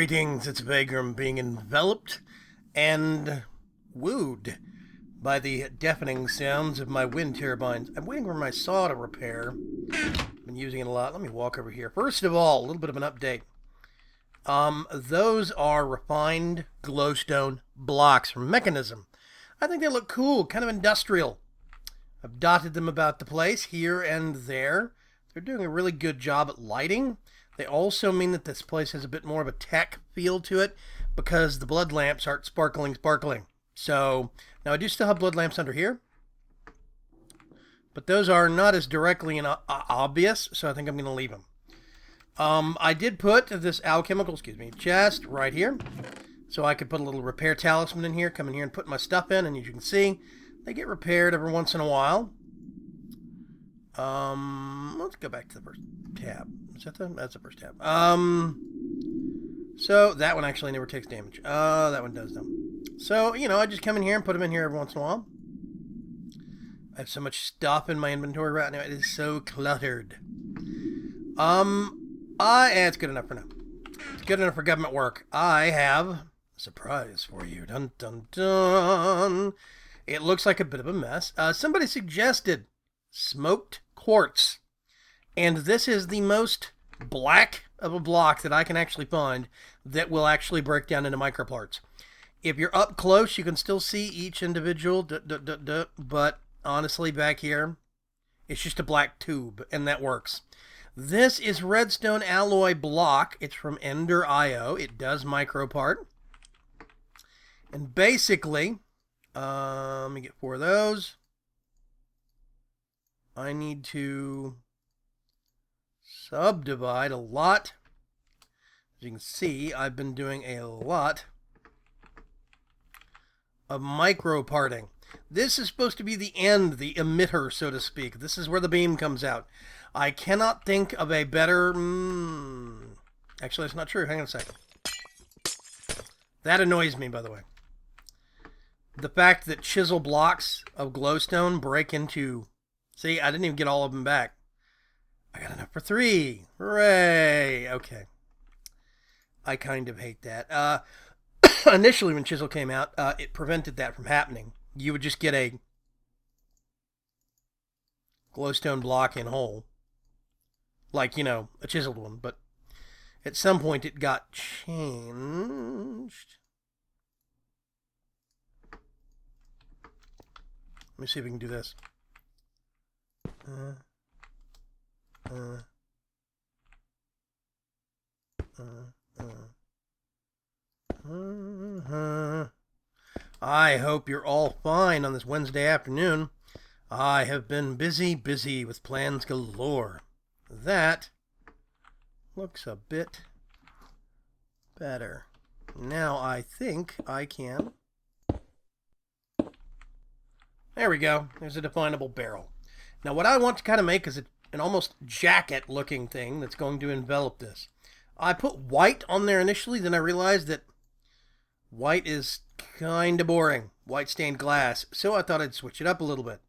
Greetings, it's Vaygrim being enveloped and wooed by the deafening sounds of my wind turbines. I'm waiting for my saw to repair. I've been using it a lot. Let me walk over here. First of all, a little bit of an update. Those are refined glowstone blocks from Mechanism. I think they look cool, kind of industrial. I've dotted them about the place, here and there. They're doing a really good job at lighting. They also mean that this place has a bit more of a tech feel to it because the blood lamps aren't sparkling. So, now I do still have blood lamps under here, but those are not as directly obvious, so I think I'm going to leave them. I did put this alchemical, chest right here, so I could put a little repair talisman in here, come in here and put my stuff in, and as you can see, they get repaired every once in a while. Let's go back to the first tab. Is that that's the first tab. So that one actually never takes damage. That one does though. So, you know, I just come in here and put them in here every once in a while. I have so much stuff in my inventory right now. It is so cluttered. It's good enough for now. It's good enough for government work. I have a surprise for you. Dun, dun, dun. It looks like a bit of a mess. Somebody suggested smoked quartz. And this is the most black of a block that I can actually find that will actually break down into microparts. If you're up close, you can still see each individual, but honestly, back here, it's just a black tube, and that works. This is redstone alloy block. It's from Ender.io. It does micropart. And basically, let me get 4 of those. I need to subdivide a lot. As you can see, I've been doing a lot of micro parting. This is supposed to be the end, the emitter, so to speak. This is where the beam comes out. I cannot think of a better... Actually, that's not true. Hang on a second. That annoys me, by the way. The fact that chisel blocks of glowstone break into... See, I didn't even get all of them back. I got enough for 3. Hooray! Okay. I kind of hate that. Initially, when Chisel came out, it prevented that from happening. You would just get a glowstone block in whole. Like, you know, a chiseled one. But at some point, it got changed. Let me see if we can do this. I hope you're all fine on this Wednesday afternoon. I have been busy with plans galore. That looks a bit better. Now I think I can... There we go. There's a definable barrel. Now what I want to kind of make is an almost jacket looking thing that's going to envelop this. I put white on there initially, then I realized that white is kind of boring. White stained glass. So I thought I'd switch it up a little bit.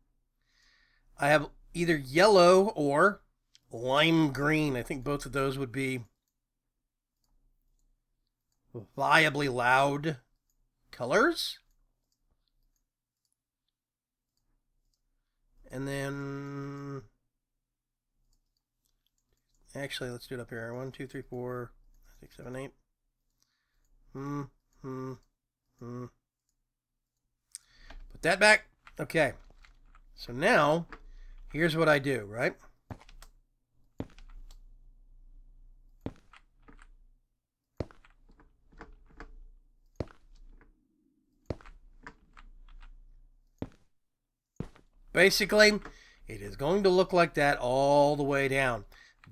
I have either yellow or lime green. I think both of those would be viably loud colors. And then... Actually, let's do it up here. 1, 2, 3, 4, 6, 7, 8. Put that back. Okay. So now, here's what I do, right? Basically, it is going to look like that all the way down.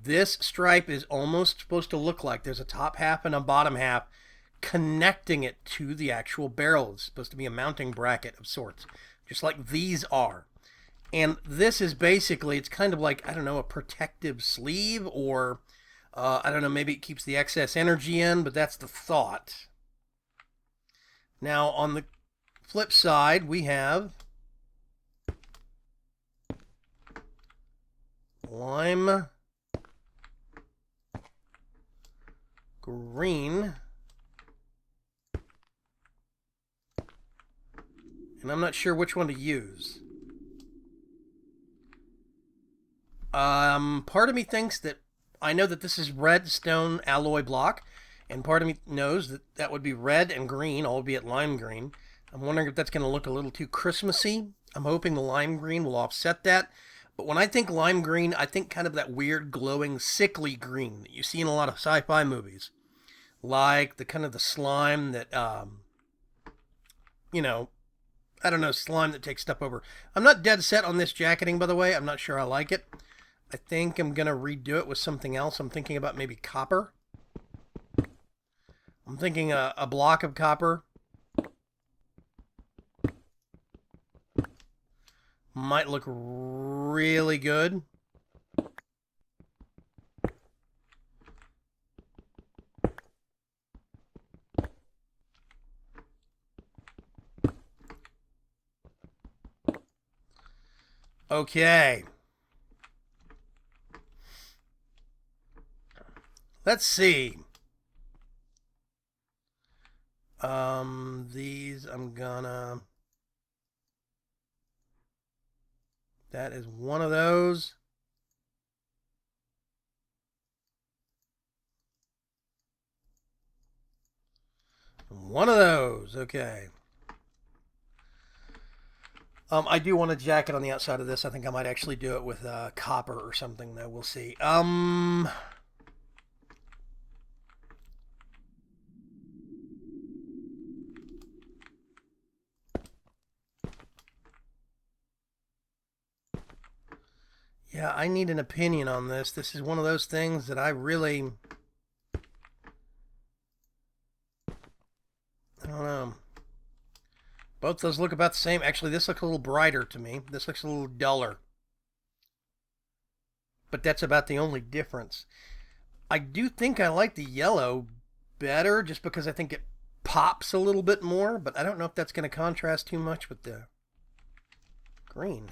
This stripe is almost supposed to look like there's a top half and a bottom half connecting it to the actual barrel. It's supposed to be a mounting bracket of sorts, just like these are. And this is basically, it's kind of like, I don't know, a protective sleeve, or, I don't know, maybe it keeps the excess energy in, but that's the thought. Now, on the flip side, we have lime green And I'm not sure which one to use. Part of me thinks that I know that this is red stone alloy block, and part of me knows that that would be red and green, albeit lime green. I'm wondering if that's going to look a little too Christmassy. I'm hoping the lime green will offset that. But when I think lime green, I think kind of that weird glowing sickly green that you see in a lot of sci-fi movies. Like the kind of the slime that, you know, I don't know, slime that takes stuff over. I'm not dead set on this jacketing, by the way. I'm not sure I like it. I think I'm going to redo it with something else. I'm thinking about maybe copper. I'm thinking a block of copper might look really good. Okay. Let's see. These I'm gonna... That is one of those. One of those. Okay. I do want a jacket on the outside of this. I think I might actually do it with copper or something, though. We'll see. Yeah, I need an opinion on this. This is one of those things that I really... I don't know. Both those look about the same. Actually, this looks a little brighter to me. This looks a little duller. But that's about the only difference. I do think I like the yellow better just because I think it pops a little bit more, but I don't know if that's going to contrast too much with the green.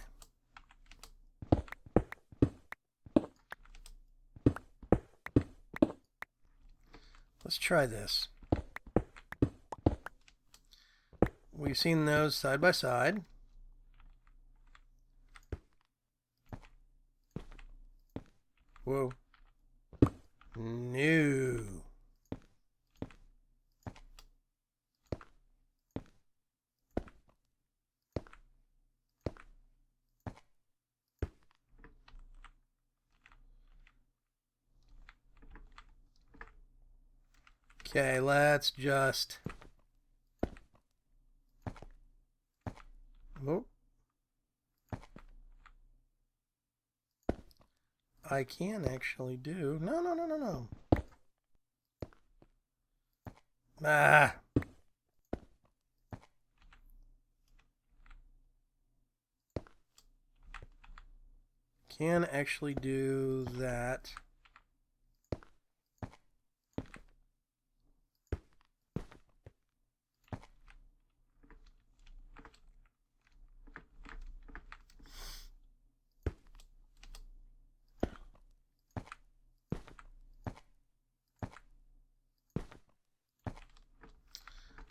Let's try this. We've seen those side by side. Whoa. No. Okay, let's just... Oh. I can actually do... No. Ah. Can actually do that.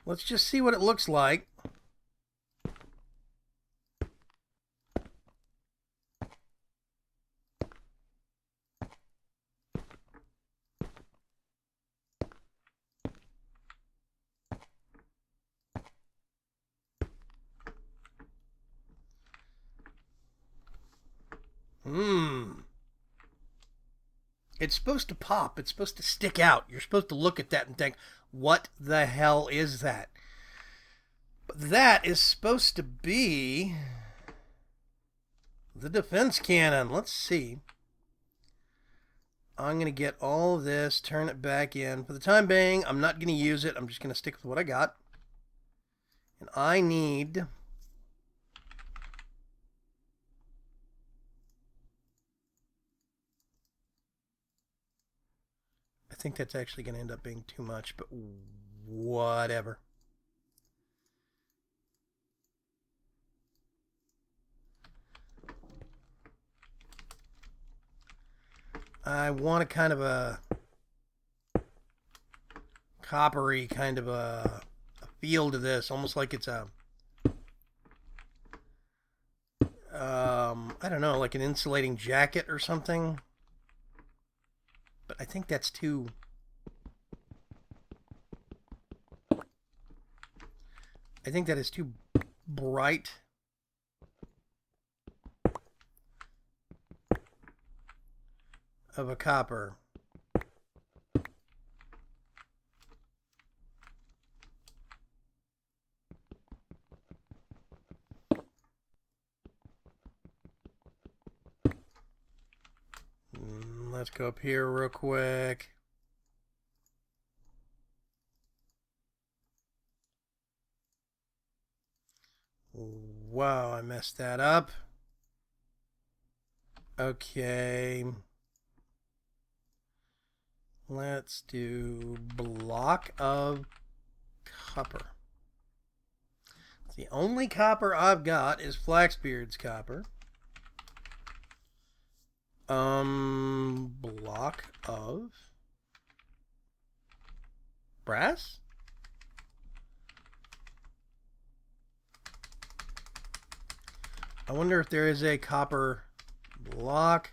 Let's just see what it looks like. It's supposed to pop. It's supposed to stick out. You're supposed to look at that and think, what the hell is that? But that is supposed to be the defense cannon. Let's see. I'm going to get all of this, turn it back in. For the time being, I'm not going to use it. I'm just going to stick with what I got. And I need... I think that's actually going to end up being too much, but whatever. I want a kind of a coppery kind of a feel to this, almost like it's a I don't know, like an insulating jacket or something. But I think that's too... I think that is too bright. Of a copper. Let's go up here real quick. Wow, I messed that up. Okay. Let's do block of copper. The only copper I've got is Flaxbeard's copper. Block of brass? I wonder if there is a copper block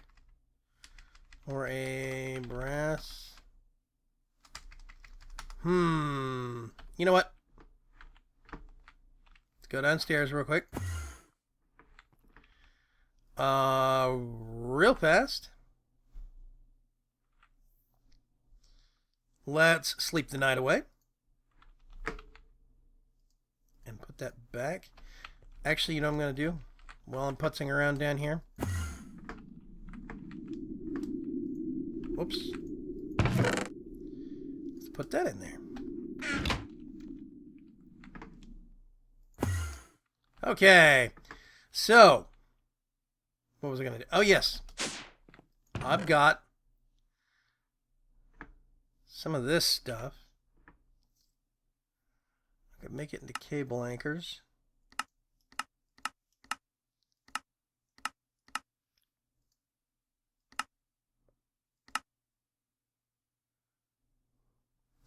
or a brass. You know what? Let's go downstairs real quick. Real fast. Let's sleep the night away. And put that back. Actually, you know what I'm going to do? While I'm putzing around down here. Whoops. Let's put that in there. Okay. So, what was I going to do? Oh, yes. I've got some of this stuff. I could make it into cable anchors.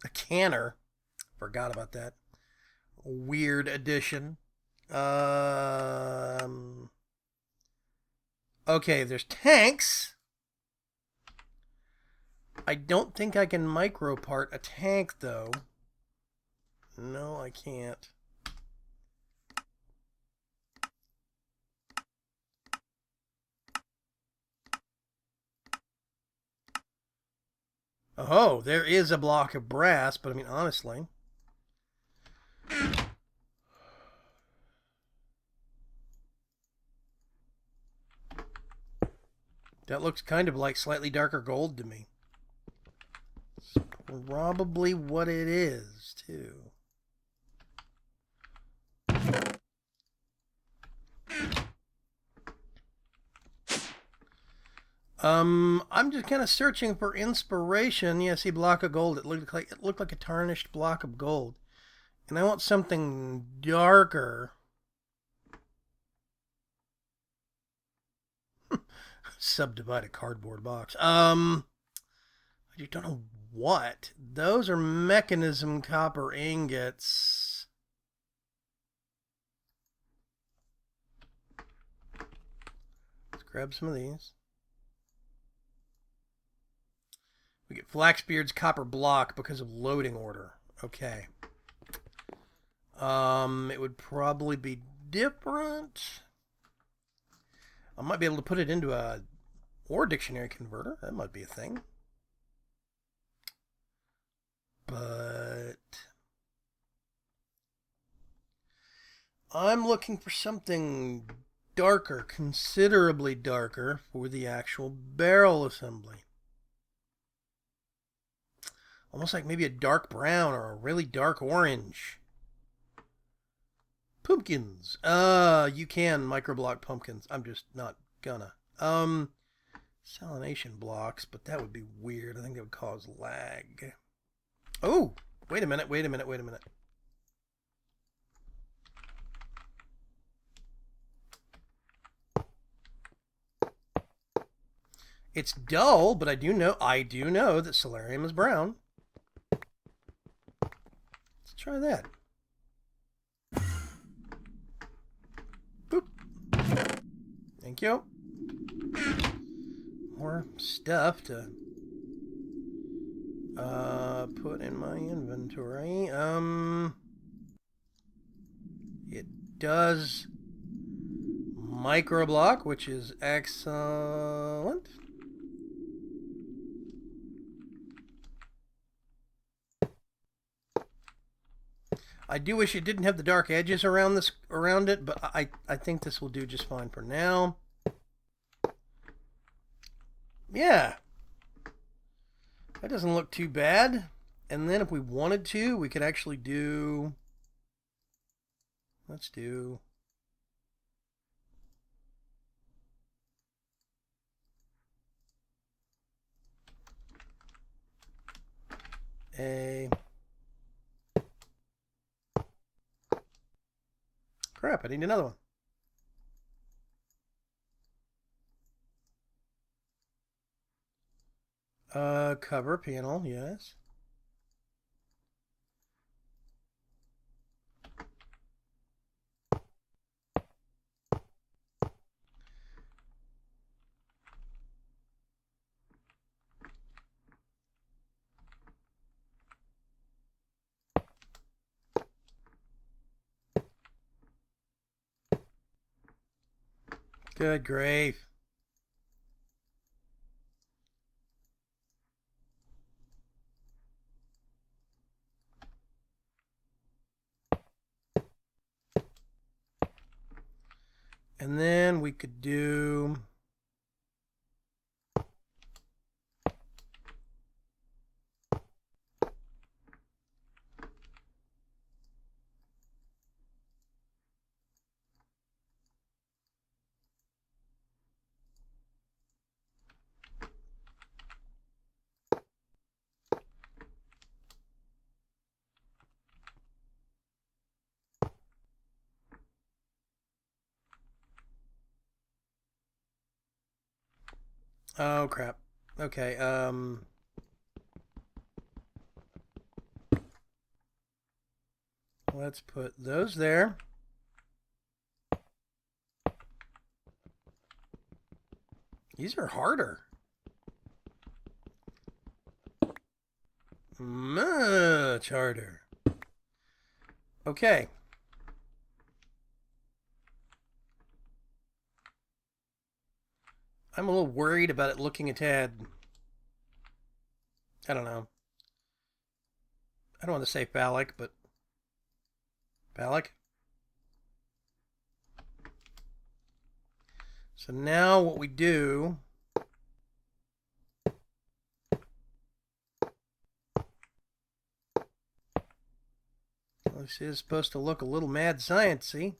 A canner. Forgot about that. Weird addition. Okay, there's tanks. I don't think I can micro part a tank, though. No, I can't. Oh, there is a block of brass, but I mean, honestly. That looks kind of like slightly darker gold to me. It's probably what it is, too. I'm just kind of searching for inspiration. Yeah, see, block of gold. It looked like a tarnished block of gold, and I want something darker. Subdivided cardboard box. I just don't know what. Those are mechanism copper ingots. Let's grab some of these. We get Flaxbeard's copper block because of loading order. Okay. It would probably be different. I might be able to put it into a ore dictionary converter. That might be a thing. But I'm looking for something darker, considerably darker, for the actual barrel assembly. Almost like maybe a dark brown or a really dark orange. Pumpkins. You can microblock pumpkins. I'm just not gonna. Salination blocks, but that would be weird. I think that would cause lag. Oh, wait a minute. It's dull, but I do know that solarium is brown. Let's try that. Boop. Thank you. more stuff to put in my inventory. It does microblock, which is excellent. I do wish it didn't have the dark edges around it, but I think this will do just fine for now. Yeah. That doesn't look too bad. And then if we wanted to, we could actually do... Let's do... Crap, I need another one. Cover panel, yes. Good grief. And then we could do... Oh, crap. Okay, let's put those there. These are harder. Much harder. Okay. I'm a little worried about it looking a tad... I don't know. I don't want to say phallic, but... Phallic? So now what we do... Well, this is supposed to look a little mad science-y.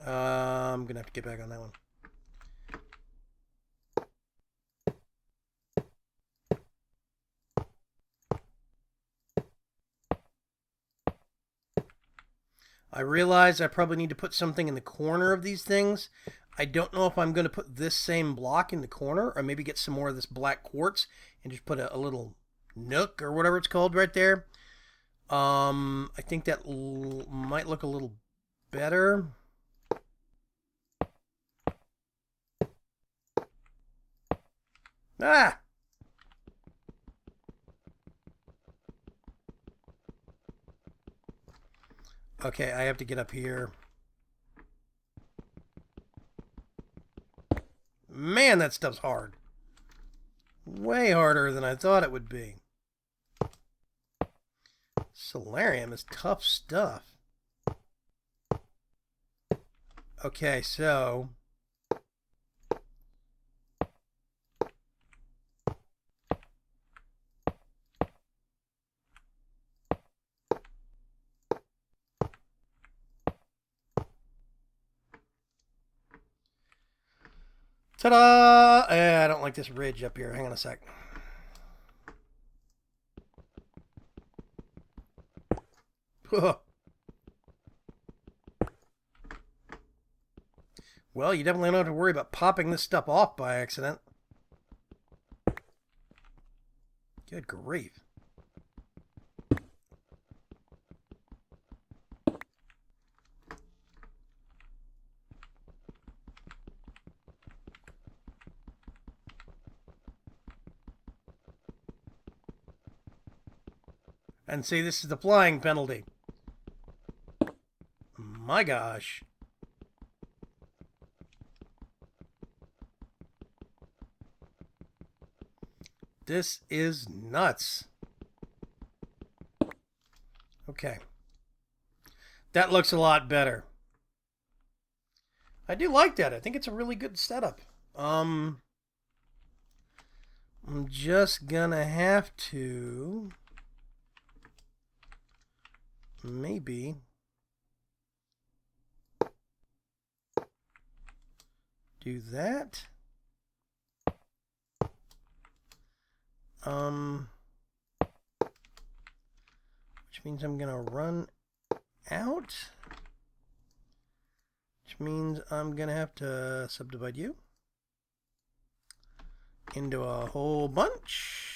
I'm going to have to get back on that one. I realize I probably need to put something in the corner of these things. I don't know if I'm going to put this same block in the corner or maybe get some more of this black quartz and just put a little nook or whatever it's called right there. I think that might look a little better. Ah! Okay, I have to get up here. Man, that stuff's hard. Way harder than I thought it would be. Solarium is tough stuff. Okay, so... Ta-da! I don't like this ridge up here. Hang on a sec. Well, you definitely don't have to worry about popping this stuff off by accident. Good grief. and say this is the flying penalty. My gosh. This is nuts. Okay. That looks a lot better. I do like that. I think it's a really good setup. I'm just gonna have to maybe do that. Which means I'm gonna run out. Which means I'm gonna have to subdivide you into a whole bunch.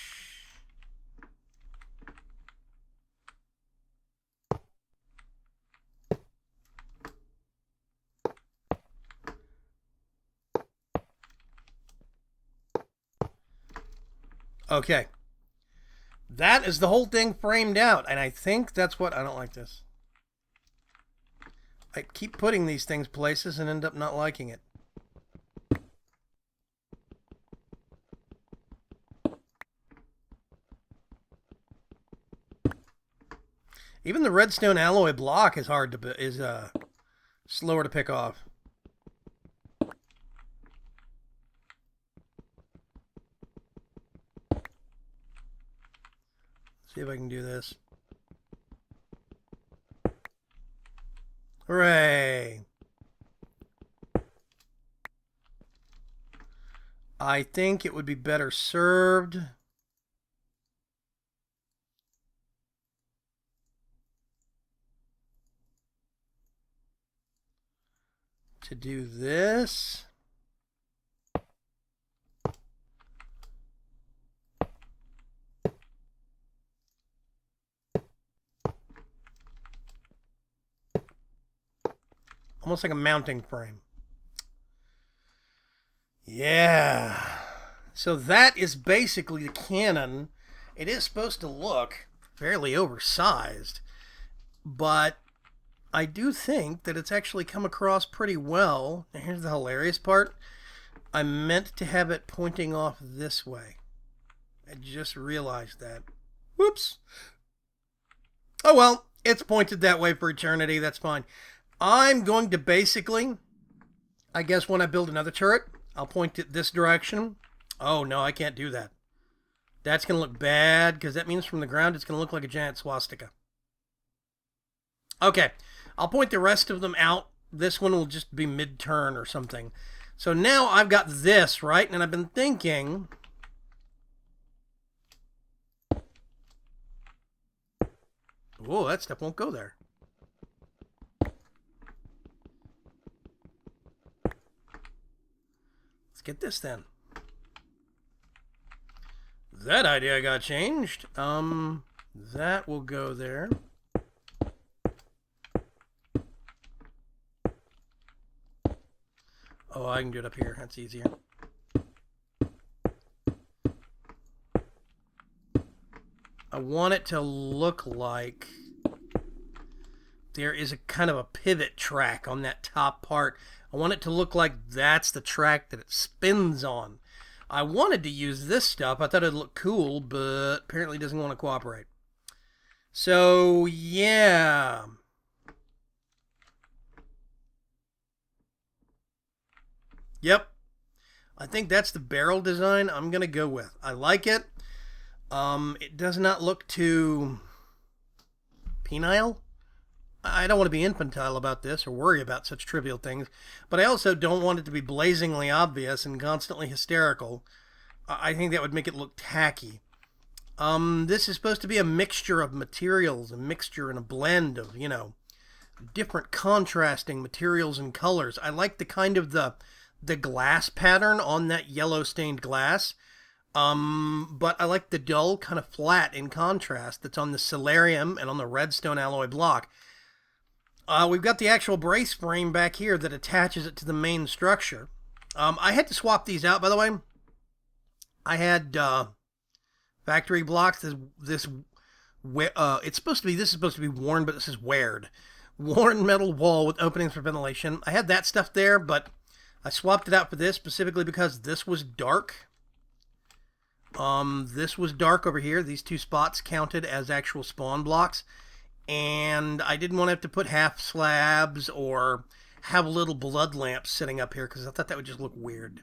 Okay. That is the whole thing framed out, and I think that's what... I don't like this. I keep putting these things places and end up not liking it. Even the redstone alloy block is hard to slower to pick off. See if I can do this. Hooray! I think it would be better served to do this. Almost like a mounting frame. Yeah. So that is basically the cannon. It is supposed to look fairly oversized, but I do think that it's actually come across pretty well. And here's the hilarious part. I meant to have it pointing off this way. I just realized that. Whoops. Oh well, it's pointed that way for eternity. That's fine. I'm going to basically, I guess when I build another turret, I'll point it this direction. Oh no, I can't do that. That's going to look bad, because that means from the ground it's going to look like a giant swastika. Okay, I'll point the rest of them out. This one will just be mid-turn or something. So now I've got this, right? And I've been thinking... Whoa, that stuff won't go there. Get this then. That idea got changed. That will go there. Oh, I can do it up here. That's easier. I want it to look like there is a kind of a pivot track on that top part. I want it to look like that's the track that it spins on. I wanted to use this stuff. I thought it'd look cool, but apparently it doesn't want to cooperate. So, yeah. Yep. I think that's the barrel design I'm going to go with. I like it. It does not look too penile. I don't want to be infantile about this or worry about such trivial things, but I also don't want it to be blazingly obvious and constantly hysterical. I think that would make it look tacky. This is supposed to be a mixture of materials, a mixture and a blend of, you know, different contrasting materials and colors. I like the kind of the glass pattern on that yellow stained glass. But I like the dull, kind of flat in contrast that's on the Solarium and on the redstone alloy block. We've got the actual brace frame back here that attaches it to the main structure. I had to swap these out, by the way. I had factory blocks, this it's supposed to be, this is supposed to be worn, but this is weared. Worn metal wall with openings for ventilation. I had that stuff there, but I swapped it out for this specifically because this was dark. This was dark over here. These two spots counted as actual spawn blocks. And I didn't want to have to put half slabs or have little blood lamps sitting up here because I thought that would just look weird.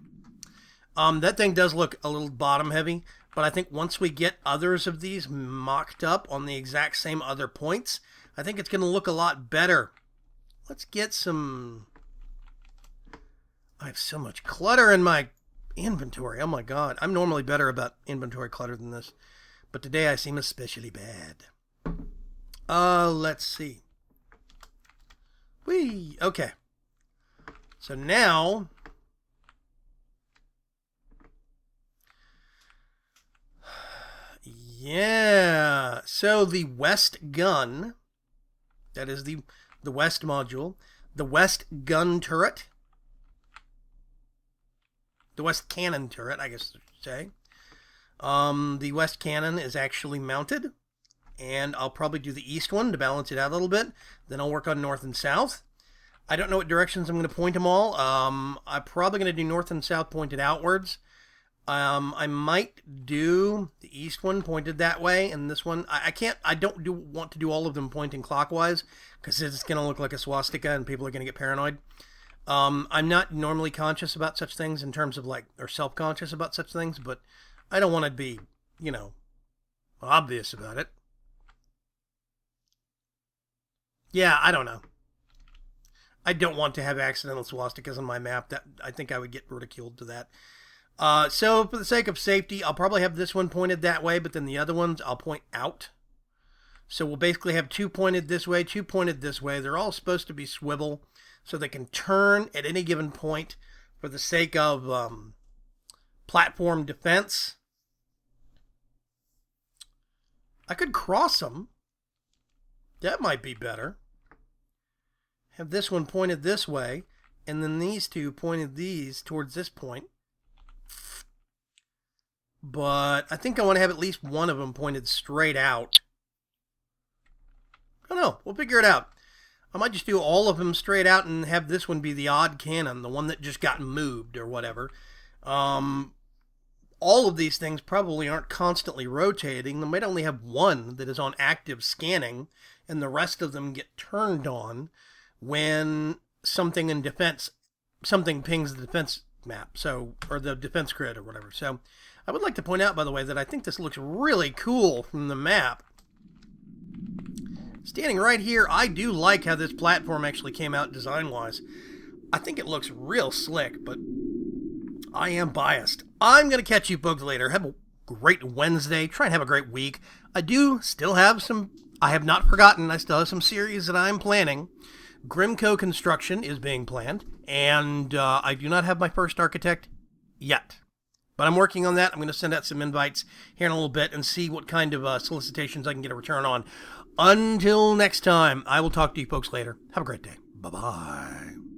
That thing does look a little bottom heavy, but I think once we get others of these mocked up on the exact same other points, I think it's going to look a lot better. Let's get some... I have so much clutter in my inventory. Oh my god. I'm normally better about inventory clutter than this, but today I seem especially bad. Let's see. Whee! Okay. So now... Yeah, so the west gun, that is the west module, the west gun turret, the west cannon turret, I guess I should say. The west cannon is actually mounted, and I'll probably do the east one to balance it out a little bit. Then I'll work on north and south. I don't know what directions I'm going to point them all. I'm probably going to do north and south pointed outwards. I might do the east one pointed that way, and this one, I don't want to do all of them pointing clockwise, because it's going to look like a swastika and people are going to get paranoid. I'm not normally conscious about such things in terms of or self-conscious about such things, but I don't want to be, obvious about it. Yeah, I don't know. I don't want to have accidental swastikas on my map. That I think I would get ridiculed to that. So for the sake of safety, I'll probably have this one pointed that way, but then the other ones I'll point out. So we'll basically have two pointed this way, two pointed this way. They're all supposed to be swivel, so they can turn at any given point for the sake of platform defense. I could cross them. That might be better. Have this one pointed this way, and then these two pointed these towards this point. But I think I want to have at least one of them pointed straight out. I don't know. We'll figure it out. I might just do all of them straight out and have this one be the odd cannon, the one that just got moved or whatever. All of these things probably aren't constantly rotating. They might only have one that is on active scanning, and the rest of them get turned on when something in defense, something pings the defense map, or the defense grid or whatever. So I would like to point out, by the way, that I think this looks really cool from the map. Standing right here, I do like how this platform actually came out design-wise. I think it looks real slick, but I am biased. I'm going to catch you folks later. Have a great Wednesday. Try and have a great week. I do still have I have not forgotten, I still have some series that I'm planning. Grimco construction is being planned, and I do not have my first architect yet. But I'm working on that. I'm going to send out some invites here in a little bit and see what kind of solicitations I can get a return on. Until next time, I will talk to you folks later. Have a great day. Bye-bye.